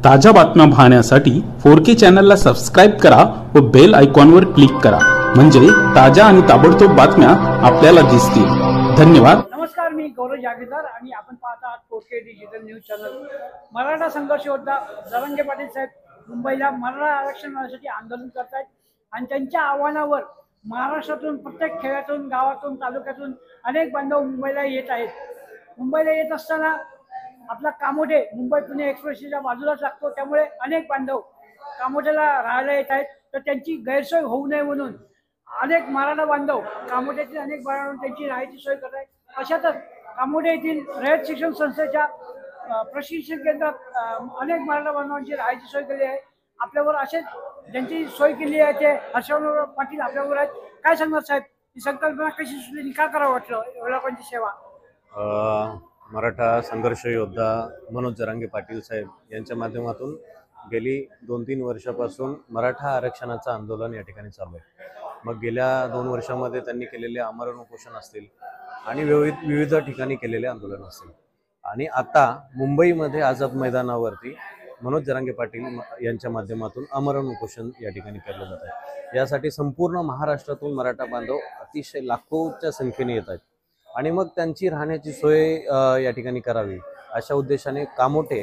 ताज्या बातम्या पाहण्यासाठी 4K चॅनलला सबस्क्राइब करा व बेल आयकॉनवर क्लिक करा, म्हणजे ताज्या आणि ताबडतोब बातम्या आपल्याला दिसतील। धन्यवाद। नमस्कार, मी गौरव जागीरदार आणि आपण पाहत आहात 4K digital news channel. Maratha संघर्ष योद्धा जरांगे पाटील साहेब मुंबईला मराठा आरक्षणासाठी आंदोलन करत आहेत आणि त्यांच्या आव्हानावर महाराष्ट्रातून प्रत्येक खेड्यातून, गावातून, तालुक्यातून अनेक बांधव मुंबईला येत आहेत। मुंबईला येत असताना आपला कामोठे मुंबई पुणे एक्सप्रेसच्या बाजूलाच लागतो, त्यामुळे अनेक बांधव कामोठ्याला राहायला येत आहेत। तर त्यांची गैरसोय होऊ नये म्हणून अनेक मराठा बांधव कामोठ्यातील अनेक बांधव त्यांची राहायची सोय करत आहेत। अशातच कामोठे येथील रयत शिक्षण संस्थेच्या प्रशिक्षण केंद्रात अनेक मराठा बांधवांची राहायची सोय केली आहे। आपल्यावर असेच ज्यांची सोय केली आहे ते हर्षवर्धन पाटील आपल्यावर आहेत। काय सांगणार साहेब, ही संकल्पना कशी सुचली, का करावं वाटलं एवढ्या लोकांची सेवा? मराठा संघर्ष योद्धा मनोज जरांगे पाटील साहेब यांच्या माध्यमातून गेली 2-3 वर्षापासून मराठा आरक्षणाचं आंदोलन या ठिकाणी चालू आहे। मग गेल्या 2 वर्षामध्ये त्यांनी केलेले आमरण उपोषण असतील आणि विविध ठिकाणी केलेले आंदोलन असतील, आणि आता मुंबईमध्ये आझाद मैदानावरती मनोज जरांगे पाटील यांच्या माध्यमातून आमरण उपोषण या ठिकाणी केलं जात आहे। यासाठी संपूर्ण महाराष्ट्रातून मराठा बांधव अतिशय लाखोच्या संख्येने येत आहेत आणि मग त्यांची राहण्याची सोय या ठिकाणी करावी अशा उद्देशाने कामोठे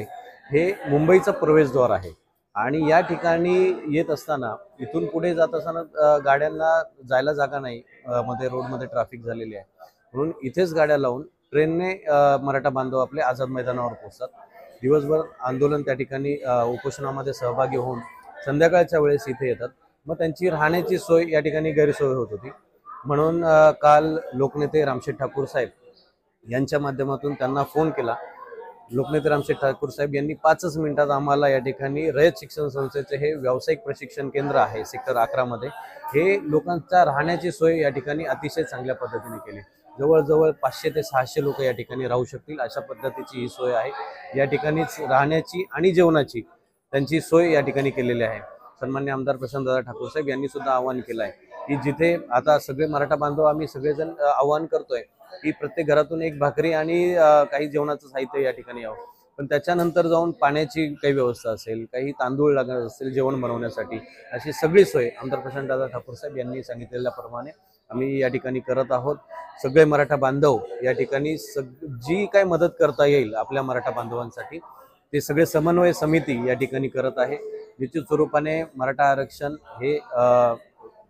हे मुंबईचं प्रवेशद्वार आहे आणि या ठिकाणी येत असताना इथून पुढे जात असताना गाड्यांना जायला जागा नाही, मध्ये रोडमध्ये ट्रॅफिक झालेली आहे, म्हणून इथेच गाड्या लावून ट्रेनने मराठा बांधव आपले आझाद मैदानावर पोहोचतात। दिवसभर आंदोलन त्या ठिकाणी उपोषणामध्ये सहभागी होऊन संध्याकाळच्या वेळेस इथे येतात। मग त्यांची राहण्याची सोय या ठिकाणी गैरसोय होत होती, म्हणून काल लोकनेते रामशेठ ठाकूर साहेब यांच्या माध्यमातून त्यांना फोन केला। लोकनेते रामशेठ ठाकूर साहेब यांनी 5च मिनिटात आम्हाला या ठिकाणी रयत शिक्षण संस्थेचे हे व्यावसायिक प्रशिक्षण केंद्र आहे सेक्टर 11 मध्ये, हे लोकांच्या राहण्याची सोय या ठिकाणी अतिशय चांगल्या पद्धतीने केली। जवळजवळ 500 ते 600 लोक या ठिकाणी राहू शकतील अशा पद्धतीची ही सोय आहे। या ठिकाणीच राहण्याची आणि जेवणाची त्यांची सोय या ठिकाणी केलेली आहे। सन्मान्य आमदार प्रशांतदादा ठाकूर साहेब यांनी सुद्धा आवाहन केलं आहे की जिथे आता सगळे मराठा बांधव आम्ही सगळेजण आवाहन करतोय की प्रत्येक घरातून एक भाकरी आणि काही जेवणाचं साहित्य या ठिकाणी यावं, पण त्याच्यानंतर जाऊन पाण्याची काही व्यवस्था असेल, काही तांदूळ लागत असेल जेवण बनवण्यासाठी, अशी सगळी सोय आमदार प्रशांतदादा ठाकूर साहेब यांनी सांगितलेल्याप्रमाणे आम्ही या ठिकाणी करत आहोत। सगळे मराठा बांधव या ठिकाणी जी काय मदत करता येईल आपल्या मराठा बांधवांसाठी ते सगळे समन्वय समिती या ठिकाणी करत आहे। निश्चित स्वरूपाने मराठा आरक्षण हे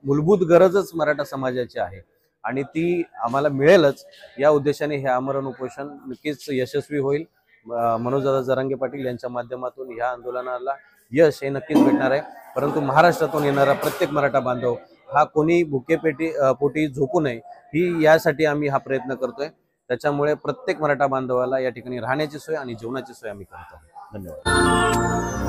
मूलभूत गरजच मराठा समाजाची आहे आणि ती आम्हाला मिळेलच या उद्देशाने हे आमरण उपोषण नक्कीच यशस्वी होईल। मनोजदादा जरांगे पाटील यांच्या माध्यमातून ह्या आंदोलनाला यश हे नक्कीच भेटणार आहे, परंतु महाराष्ट्रातून येणारा प्रत्येक मराठा बांधव हा कोणी पोटी झोपू नये ही यासाठी आम्ही हा प्रयत्न करतोय। त्याच्यामुळे प्रत्येक मराठा बांधवाला या ठिकाणी राहण्याची सोय आणि जेवणाची सोय आम्ही करतो। धन्यवाद।